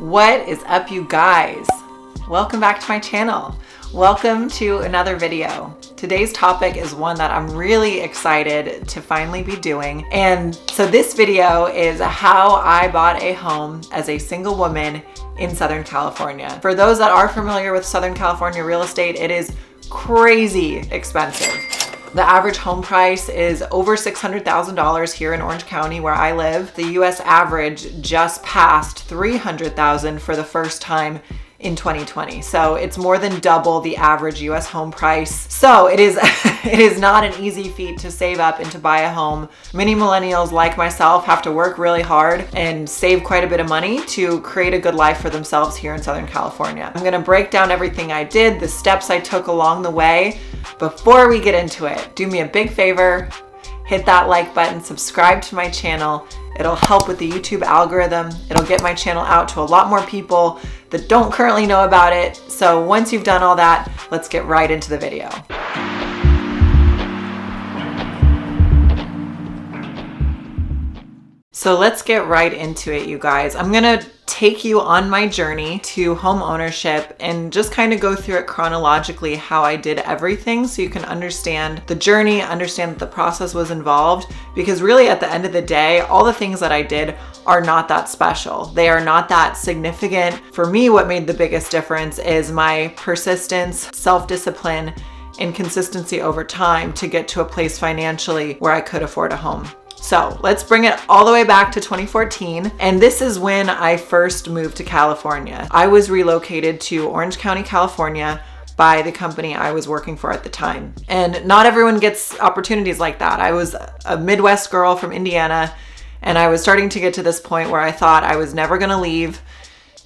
What is up, you guys? Welcome back to my channel. Welcome to another video. Today's topic is one that I'm really excited to finally be doing. And so this video is how I bought a home as a single woman in Southern California. For those that are familiar with Southern California real estate, it is crazy expensive. The average home price is over $600,000 here in Orange County where I live. The US average just passed $300,000 for the first time in 2020. So it's more than double the average US home price. So it is it is not an easy feat to save up and to buy a home. Many millennials like myself have to work really hard and save quite a bit of money to create a good life for themselves here in Southern California. I'm gonna break down everything I did, the steps I took along the way. Before we get into it, do me a big favor, hit that like button, subscribe to my channel. It'll help with the YouTube algorithm. It'll get my channel out to a lot more people that don't currently know about it. So once you've done all that, let's get right into the video. So let's get right into it, you guys. I'm gonna take you on my journey to home ownership and just kind of go through it chronologically, how I did everything, so you can understand the journey, understand that the process was involved, because really at the end of the day, all the things that I did are not that special. They are not that significant. For me, what made the biggest difference is my persistence, self-discipline, and consistency over time to get to a place financially where I could afford a home. So let's bring it all the way back to 2014. And this is when I first moved to California. I was relocated to Orange County, California by the company I was working for at the time. And not everyone gets opportunities like that. I was a Midwest girl from Indiana, and I was starting to get to this point where I thought I was never gonna leave.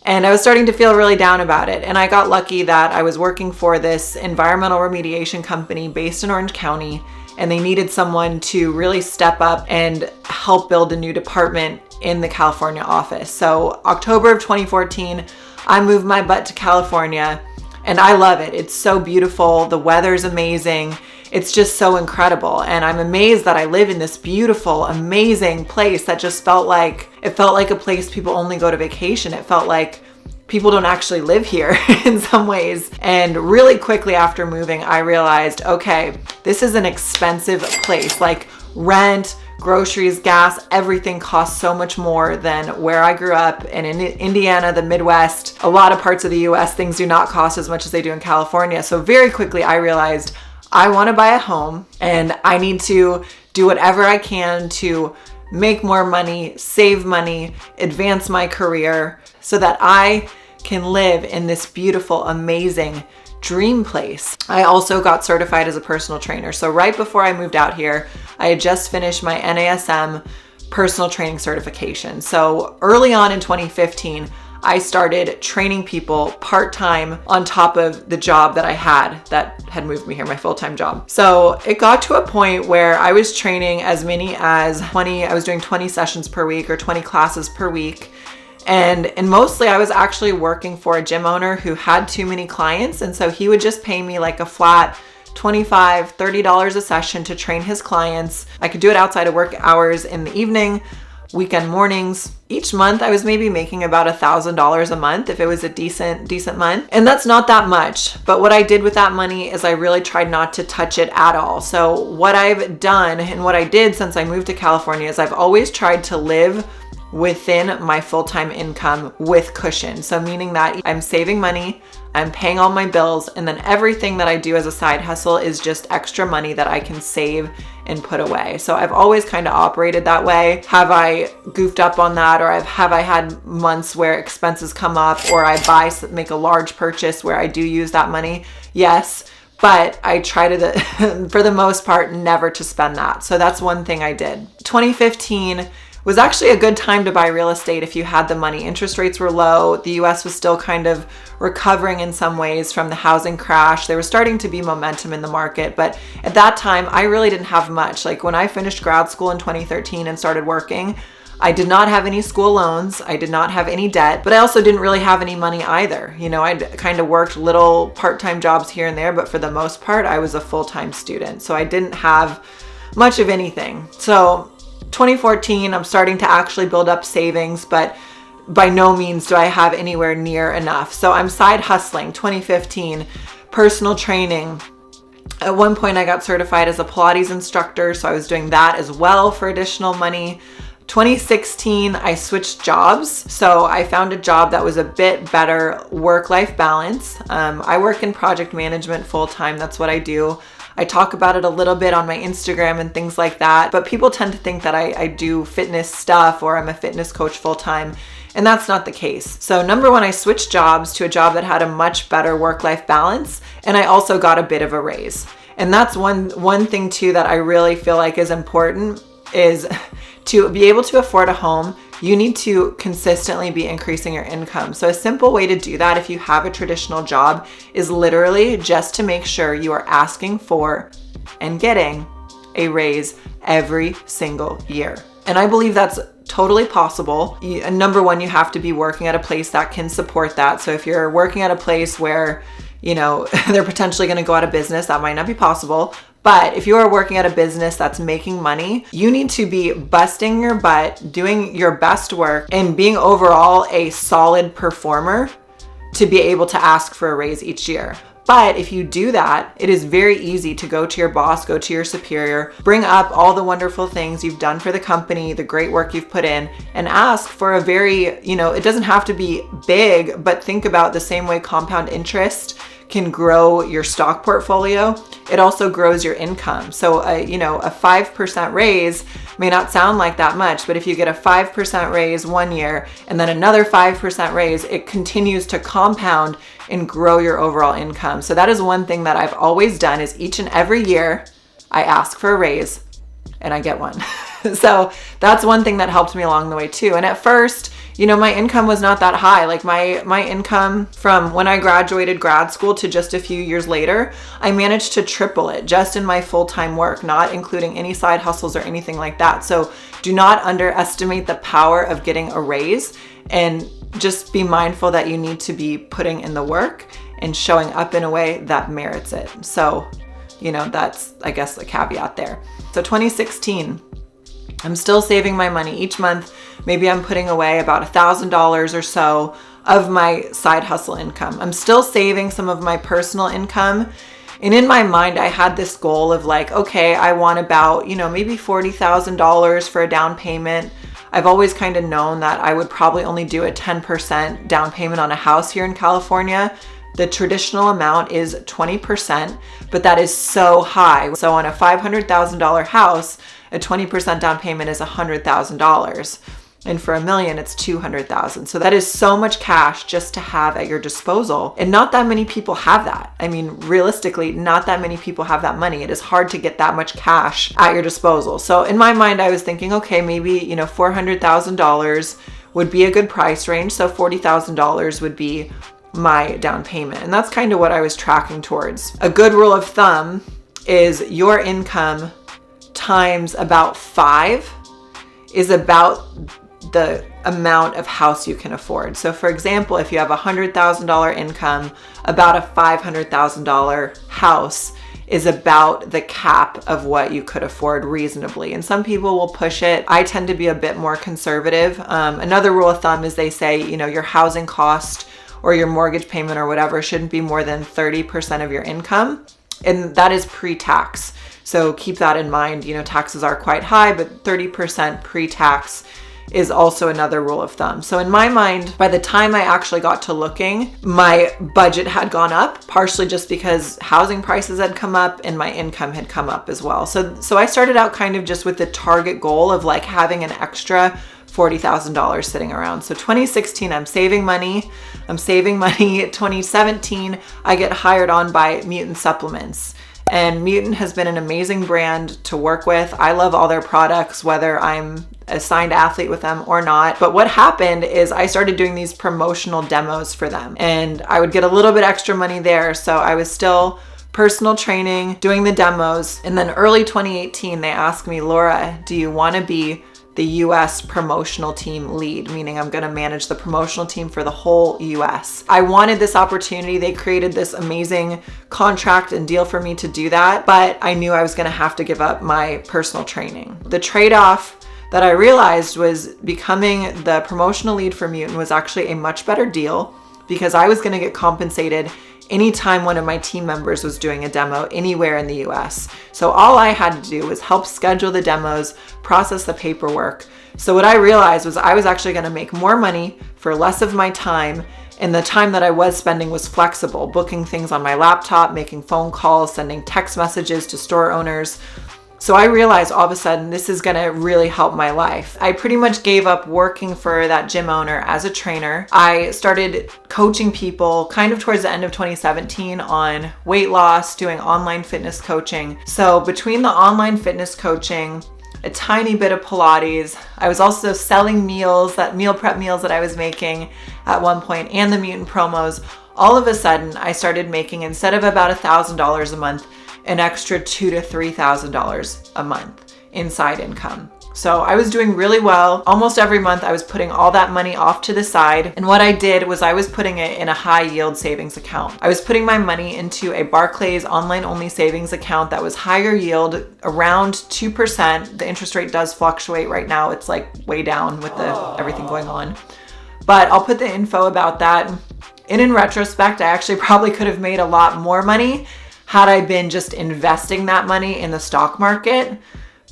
And I was starting to feel really down about it. And I got lucky that I was working for this environmental remediation company based in Orange County, and they needed someone to really step up and help build a new department in the California office. So October of 2014, I moved my butt to California, and I love it. It's so beautiful. The weather's amazing. It's just so incredible. And I'm amazed that I live in this beautiful, amazing place that just felt like a place people only go to vacation. It felt like people don't actually live here in some ways. And really quickly after moving, I realized, okay, this is an expensive place. Like rent, groceries, gas, everything costs so much more than where I grew up. And in Indiana, the Midwest, a lot of parts of the US, things do not cost as much as they do in California. So very quickly I realized I want to buy a home and I need to do whatever I can to make more money, save money, advance my career so that I can live in this beautiful, amazing dream place. I also got certified as a personal trainer. So right before I moved out here, I had just finished my NASM personal training certification. So early on in 2015, I started training people part-time on top of the job that I had moved me here, my full-time job. So it got to a point where I was training as many as 20, I was doing 20 sessions per week or 20 classes per week. And mostly I was actually working for a gym owner who had too many clients. And so he would just pay me like a flat $25, $30 a session to train his clients. I could do it outside of work hours in the evening, weekend mornings. Each month I was maybe making about $1,000 a month if it was a decent month. And that's not that much. But what I did with that money is I really tried not to touch it at all. So what I've done and what I did since I moved to California is I've always tried to live within my full-time income with cushion. So meaning that I'm saving money, I'm paying all my bills, and then everything that I do as a side hustle is just extra money that I can save and put away. So I've always kind of operated that way. Have I goofed up on that, or have I had months where expenses come up, or I make a large purchase where I do use that money? Yes. But I try to, for the most part, never to spend that. So that's one thing I did. 2015 was actually a good time to buy real estate if you had the money. Interest rates were low. The US was still kind of recovering in some ways from the housing crash. There was starting to be momentum in the market, but at that time, I really didn't have much. Like when I finished grad school in 2013 and started working, I did not have any school loans. I did not have any debt, but I also didn't really have any money either. You know, I'd kind of worked little part-time jobs here and there, but for the most part, I was a full-time student. So I didn't have much of anything. So 2014, I'm starting to actually build up savings, but by no means do I have anywhere near enough. So I'm side hustling. 2015, personal training. At one point I got certified as a Pilates instructor, so I was doing that as well for additional money. 2016, I switched jobs. So I found a job that was a bit better work-life balance. I work in project management full-time. That's what I do. I talk about it a little bit on my Instagram and things like that, but people tend to think that I do fitness stuff or I'm a fitness coach full-time, and that's not the case. So number one, I switched jobs to a job that had a much better work-life balance, and I also got a bit of a raise. And that's one thing too that I really feel like is important is to be able to afford a home, you need to consistently be increasing your income. So a simple way to do that if you have a traditional job is literally just to make sure you are asking for and getting a raise every single year. And I believe that's totally possible. Number one, you have to be working at a place that can support that. So if you're working at a place where, they're potentially going to go out of business, that might not be possible. But if you are working at a business that's making money, you need to be busting your butt, doing your best work, and being overall a solid performer to be able to ask for a raise each year. But if you do that, it is very easy to go to your boss, go to your superior, bring up all the wonderful things you've done for the company, the great work you've put in, and ask for a very, it doesn't have to be big, but think about the same way compound interest can grow your stock portfolio, it also grows your income. So a 5% raise may not sound like that much, but if you get a 5% raise one year and then another 5% raise, it continues to compound and grow your overall income. So that is one thing that I've always done is each and every year I ask for a raise and I get one. So that's one thing that helped me along the way too. And at first, my income was not that high. Like my income from when I graduated grad school to just a few years later, I managed to triple it just in my full-time work, not including any side hustles or anything like that. So do not underestimate the power of getting a raise, and just be mindful that you need to be putting in the work and showing up in a way that merits it. So, that's, I guess, a caveat there. So 2016, I'm still saving my money each month. Maybe I'm putting away about $1,000 or so of my side hustle income. I'm still saving some of my personal income. And in my mind, I had this goal of like, okay, I want about, maybe $40,000 for a down payment. I've always kind of known that I would probably only do a 10% down payment on a house here in California. The traditional amount is 20%, but that is so high. So on a $500,000 house, a 20% down payment is $100,000. And for $1 million, it's $200,000. So that is so much cash just to have at your disposal. And not that many people have that. I mean, realistically, not that many people have that money. It is hard to get that much cash at your disposal. So in my mind, I was thinking, okay, maybe, $400,000 would be a good price range. So $40,000 would be my down payment. And that's kind of what I was tracking towards. A good rule of thumb is your income times about 5 is about the amount of house you can afford. So for example, if you have a $100,000 income, about a $500,000 house is about the cap of what you could afford reasonably. And some people will push it. I tend to be a bit more conservative. Another rule of thumb is they say, your housing cost or your mortgage payment or whatever shouldn't be more than 30% of your income. And that is pre-tax. So keep that in mind. Taxes are quite high, but 30% pre-tax is also another rule of thumb. So in my mind, by the time I actually got to looking, my budget had gone up, partially just because housing prices had come up and my income had come up as well. So I started out kind of just with the target goal of like having an extra $40,000 sitting around. So 2016, I'm saving money. 2017, I get hired on by Mutant Supplements. And Mutant has been an amazing brand to work with. I love all their products, whether I'm a signed athlete with them or not. But what happened is I started doing these promotional demos for them, and I would get a little bit extra money there. So I was still personal training, doing the demos. And then early 2018, they asked me, Laura, do you want to be the US promotional team lead, meaning I'm going to manage the promotional team for the whole US. I wanted this opportunity. They created this amazing contract and deal for me to do that, but I knew I was going to have to give up my personal training. The trade-off that I realized was becoming the promotional lead for Mutant was actually a much better deal, because I was going to get compensated anytime one of my team members was doing a demo anywhere in the US. So all I had to do was help schedule the demos, process the paperwork. So what I realized was I was actually going to make more money for less of my time, and the time that I was spending was flexible, booking things on my laptop, making phone calls, sending text messages to store owners. So I realized all of a sudden this is gonna really help my life. I pretty much gave up working for that gym owner as a trainer. I started coaching people kind of towards the end of 2017 on weight loss, doing online fitness coaching. So between the online fitness coaching, a tiny bit of Pilates, I was also selling meals, that meal prep meals that I was making at one point, and the Mutant promos. All of a sudden, I started making, instead of about $1,000 a month, an extra $2,000 to $3,000 a month in side income. So I was doing really well. Almost every month I was putting all that money off to the side. And what I did was I was putting it in a high yield savings account. I was putting my money into a Barclays online only savings account that was higher yield, around 2%. The interest rate does fluctuate right now. It's like way down with everything going on. But I'll put the info about that. And in retrospect, I actually probably could have made a lot more money had I been just investing that money in the stock market.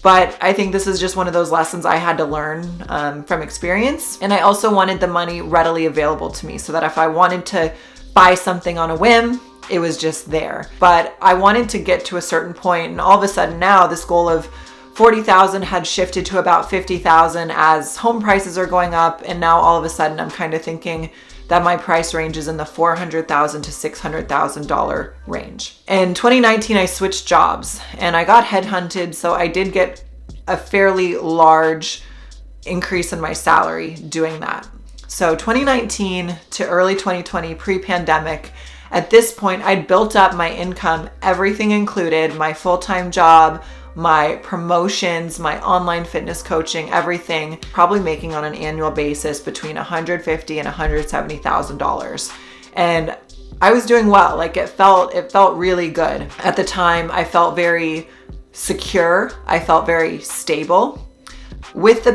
But I think this is just one of those lessons I had to learn from experience. And I also wanted the money readily available to me so that if I wanted to buy something on a whim, it was just there. But I wanted to get to a certain point, and all of a sudden now this goal of 40,000 had shifted to about 50,000 as home prices are going up. And now all of a sudden I'm kind of thinking that my price range is in the $400,000 to $600,000 range. In 2019, I switched jobs and I got headhunted, so I did get a fairly large increase in my salary doing that. So 2019 to early 2020, pre-pandemic, at this point, I'd built up my income, everything included, my full-time job, my promotions, my online fitness coaching, everything, probably making on an annual basis between $150,000 and $170,000. And I was doing well. Like it felt really good. At the time, I felt very secure. I felt very stable. With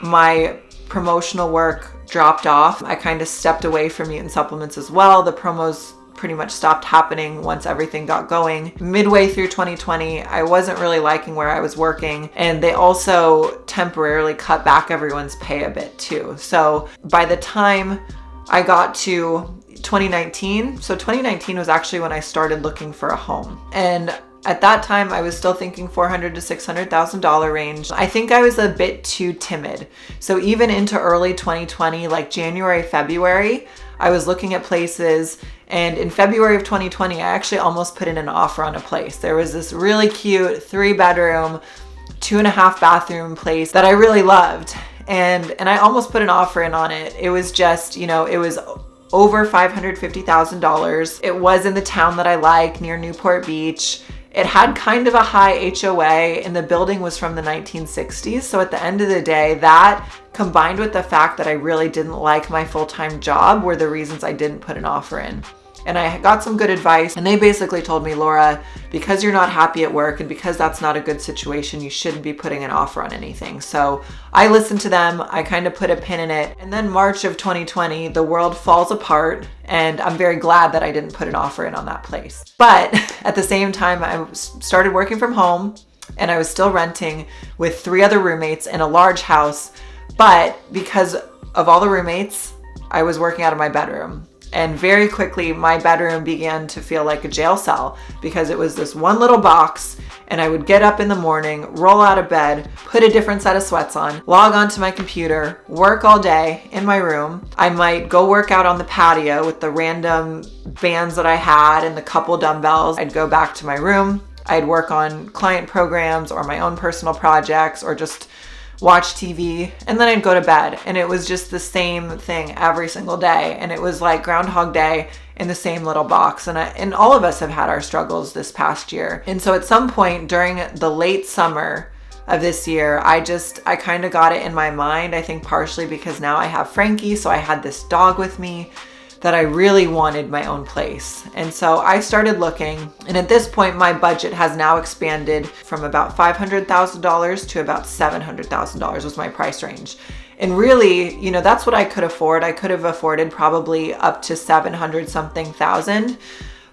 my promotional work dropped off. I kind of stepped away from Mutant supplements as well. The promos pretty much stopped happening once everything got going. Midway through 2020, I wasn't really liking where I was working, and they also temporarily cut back everyone's pay a bit too. So by the time I got to 2019, so 2019 was actually when I started looking for a home. And at that time, I was still thinking $400,000 to $600,000 range. I think I was a bit too timid. So even into early 2020, like January, February, I was looking at places, and in February of 2020, I actually almost put in an offer on a place. There was this really cute 3-bedroom, 2.5 bathroom place that I really loved. And I almost put an offer in on it. It was just, it was over $550,000. It was in the town that I like, near Newport Beach. It had kind of a high HOA, and the building was from the 1960s. So at the end of the day, that combined with the fact that I really didn't like my full-time job were the reasons I didn't put an offer in. And I got some good advice, and they basically told me, Laura, because you're not happy at work and because that's not a good situation, you shouldn't be putting an offer on anything. So I listened to them. I kind of put a pin in it. And then March of 2020, the world falls apart, and I'm very glad that I didn't put an offer in on that place. But at the same time, I started working from home, and I was still renting with 3 other roommates in a large house. But because of all the roommates, I was working out of my bedroom. And very quickly, my bedroom began to feel like a jail cell because it was this one little box, and I would get up in the morning, roll out of bed, put a different set of sweats on, log onto my computer, work all day in my room. I might go work out on the patio with the random bands that I had and the couple dumbbells. I'd go back to my room. I'd work on client programs or my own personal projects or just watch TV, and then I'd go to bed, and it was just the same thing every single day. And it was like Groundhog Day in the same little box. And all of us have had our struggles this past year. And so at some point during the late summer of this year, I kind of got it in my mind, I think partially because now I have Frankie, so I had this dog with me. that I really wanted my own place. And so I started looking, and at this point my budget has now expanded from about $500,000 to about $700,000 was my price range. And really, you know, that's what I could afford. I could have afforded probably up to 700 something thousand.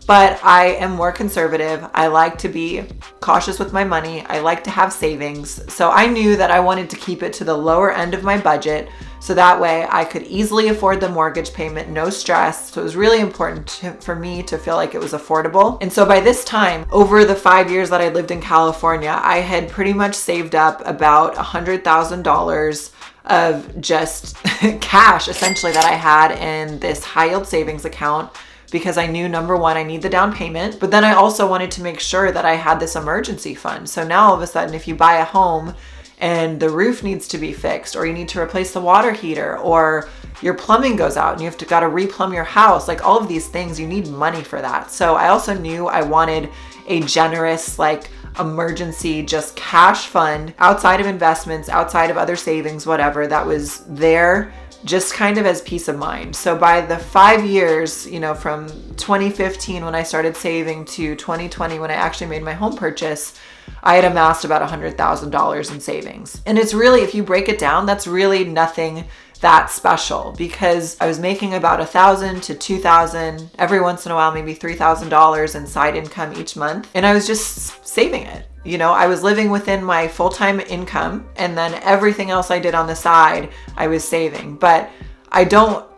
But I am more conservative. I like to be cautious with my money. I like to have savings. So I knew that I wanted to keep it to the lower end of my budget. So that way I could easily afford the mortgage payment, no stress. So it was really important for me to feel like it was affordable. And so by this time, over the 5 years that I lived in California, I had pretty much saved up about $100,000 of just cash essentially that I had in this high yield savings account, because I knew, number one, I need the down payment, but then I also wanted to make sure that I had this emergency fund. So now all of a sudden, if you buy a home and the roof needs to be fixed, or you need to replace the water heater, or your plumbing goes out and you have to got to replumb your house, like all of these things, you need money for that. So I also knew I wanted a generous, like, emergency just cash fund outside of investments, outside of other savings, whatever, that was there just kind of as peace of mind. So by the 5 years, you know, from 2015 when I started saving to 2020 when I actually made my home purchase, I had amassed about $100,000 in savings. And it's really, if you break it down, that's really nothing that special, because I was making about $1,000 to $2,000, every once in a while, maybe $3,000 in side income each month. And I was just saving it. You know, I was living within my full-time income, and then everything else I did on the side, I was saving. But I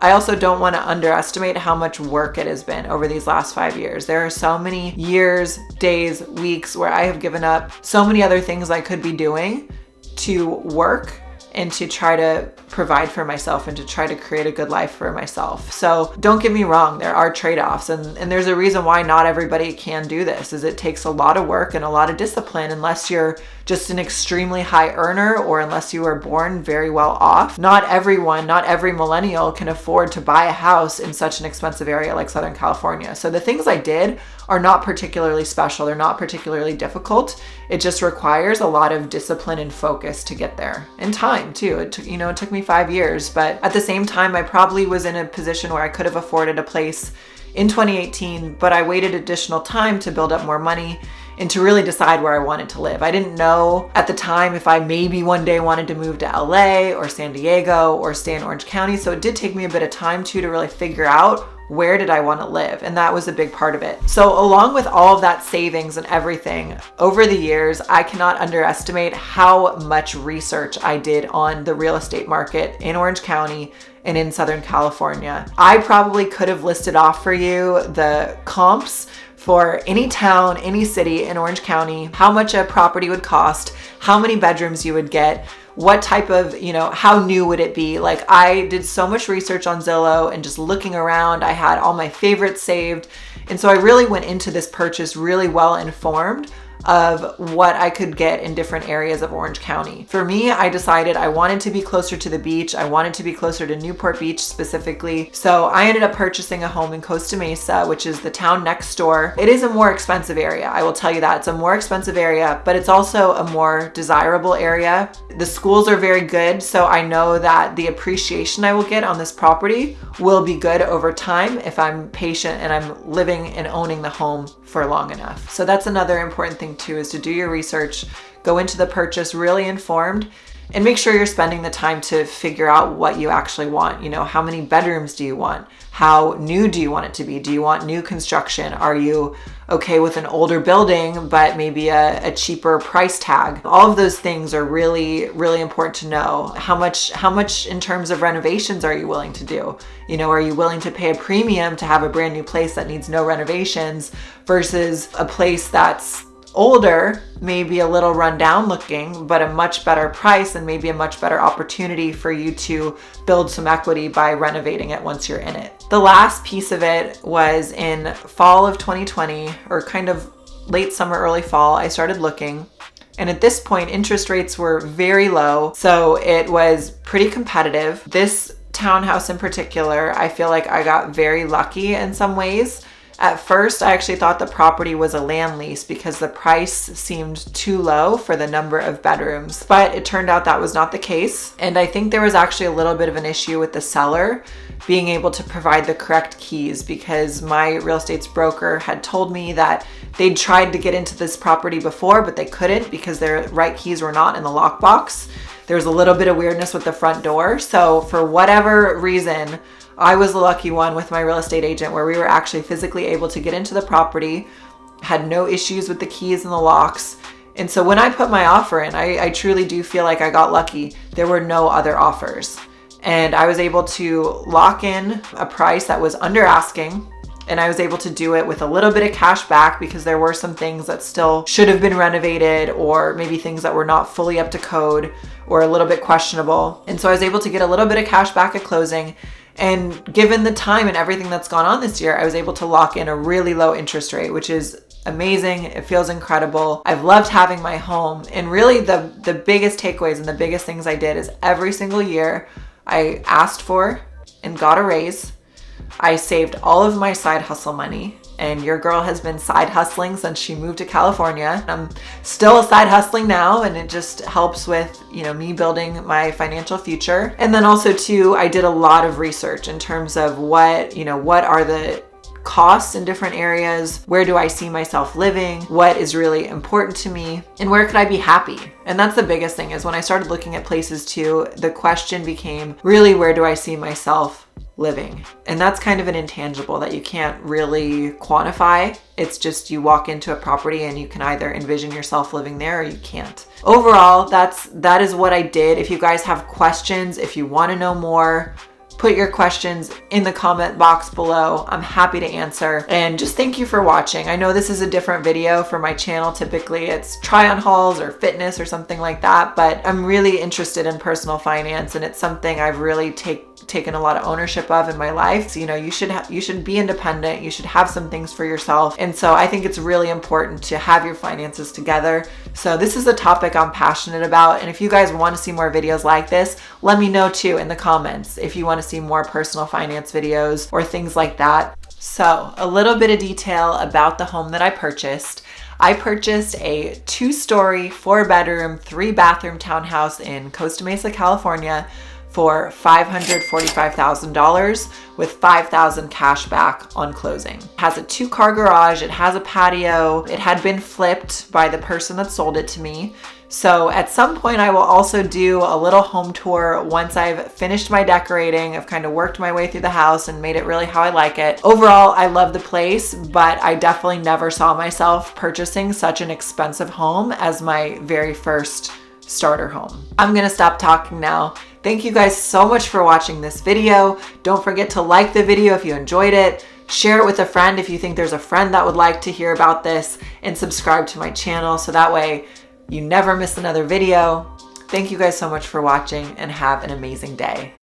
also don't want to underestimate how much work it has been over these last 5 years. There are so many years, days, weeks where I have given up so many other things I could be doing to work and to try to provide for myself and to try to create a good life for myself. So don't get me wrong, there are trade-offs, and there's a reason why not everybody can do this, is it takes a lot of work and a lot of discipline unless you're just an extremely high earner or unless you were born very well off. Not every millennial can afford to buy a house in such an expensive area like Southern California. So the things I did are not particularly special. They're not particularly difficult. It just requires a lot of discipline and focus to get there, and time too. It took me 5 years, but at the same time, I probably was in a position where I could have afforded a place in 2018, but I waited additional time to build up more money and to really decide where I wanted to live. I didn't know at the time if I maybe one day wanted to move to LA or San Diego or stay in Orange County. So it did take me a bit of time too to really figure out where did I want to live? And that was a big part of it. So along with all of that savings and everything, over the years, I cannot underestimate how much research I did on the real estate market in Orange County and in Southern California. I probably could have listed off for you the comps for any town, any city in Orange County, how much a property would cost, how many bedrooms you would get, what type of, how new would it be? Like, I did so much research on Zillow and just looking around, I had all my favorites saved. And so I really went into this purchase really well informed of what I could get in different areas of Orange County. For me, I decided I wanted to be closer to the beach. I wanted to be closer to Newport Beach specifically. So I ended up purchasing a home in Costa Mesa, which is the town next door. It is a more expensive area. I will tell you that. It's a more expensive area, but it's also a more desirable area. The schools are very good. So I know that the appreciation I will get on this property will be good over time if I'm patient and I'm living and owning the home for long enough. So that's another important thing too, is to do your research, go into the purchase really informed, and make sure you're spending the time to figure out what you actually want. How many bedrooms do you want? How new do you want it to be? Do you want new construction? Are you okay with an older building, but maybe a cheaper price tag? All of those things are really, really important to know. How much in terms of renovations are you willing to do? Are you willing to pay a premium to have a brand new place that needs no renovations versus a place that's older, maybe a little run down looking, but a much better price and maybe a much better opportunity for you to build some equity by renovating it once you're in it. The last piece of it was in fall of 2020, or kind of late summer, early fall, I started looking. And at this point, interest rates were very low, so it was pretty competitive. This townhouse in particular, I feel like I got very lucky in some ways. At first, I actually thought the property was a land lease because the price seemed too low for the number of bedrooms, but it turned out that was not the case. And I think there was actually a little bit of an issue with the seller being able to provide the correct keys, because my real estate broker had told me that they'd tried to get into this property before, but they couldn't because their right keys were not in the lockbox. There was a little bit of weirdness with the front door. So for whatever reason, I was the lucky one with my real estate agent where we were actually physically able to get into the property, had no issues with the keys and the locks. And so when I put my offer in, I truly do feel like I got lucky. There were no other offers. And I was able to lock in a price that was under asking. And I was able to do it with a little bit of cash back because there were some things that still should have been renovated, or maybe things that were not fully up to code or a little bit questionable. And so I was able to get a little bit of cash back at closing. And given the time and everything that's gone on this year, I was able to lock in a really low interest rate, which is amazing. It feels incredible. I've loved having my home. And really the biggest takeaways and the biggest things I did is every single year I asked for and got a raise. I saved all of my side hustle money, and your girl has been side hustling since she moved to California. I'm still side hustling now, and it just helps with, me building my financial future. And then also too, I did a lot of research in terms of what are the costs in different areas, where do I see myself living, what is really important to me, and where could I be happy. And that's the biggest thing, is when I started looking at places too, the question became really, where do I see myself living? And that's kind of an intangible that you can't really quantify. It's just you walk into a property and you can either envision yourself living there or you can't. Overall, that is what I did. If you guys have questions, if you want to know more, put your questions in the comment box below. I'm happy to answer. And just thank you for watching. I know this is a different video for my channel. Typically it's try on hauls or fitness or something like that, but I'm really interested in personal finance, and it's something I've really taken a lot of ownership of in my life. So, you should be independent. You should have some things for yourself. And so I think it's really important to have your finances together. So this is a topic I'm passionate about. And if you guys want to see more videos like this, let me know too in the comments if you want to see more personal finance videos or things like that. So a little bit of detail about the home that I purchased. I purchased a 2-story, 4-bedroom, 3-bathroom townhouse in Costa Mesa, California for $545,000 with $5,000 cash back on closing. It has a 2-car garage, it has a patio, it had been flipped by the person that sold it to me. So at some point I will also do a little home tour once I've finished my decorating. I've kind of worked my way through the house and made it really how I like it. Overall, I love the place, but I definitely never saw myself purchasing such an expensive home as my very first starter home. I'm gonna stop talking now. Thank you guys so much for watching this video. Don't forget to like the video if you enjoyed it. Share it with a friend if you think there's a friend that would like to hear about this, and subscribe to my channel so that way you never miss another video. Thank you guys so much for watching, and have an amazing day.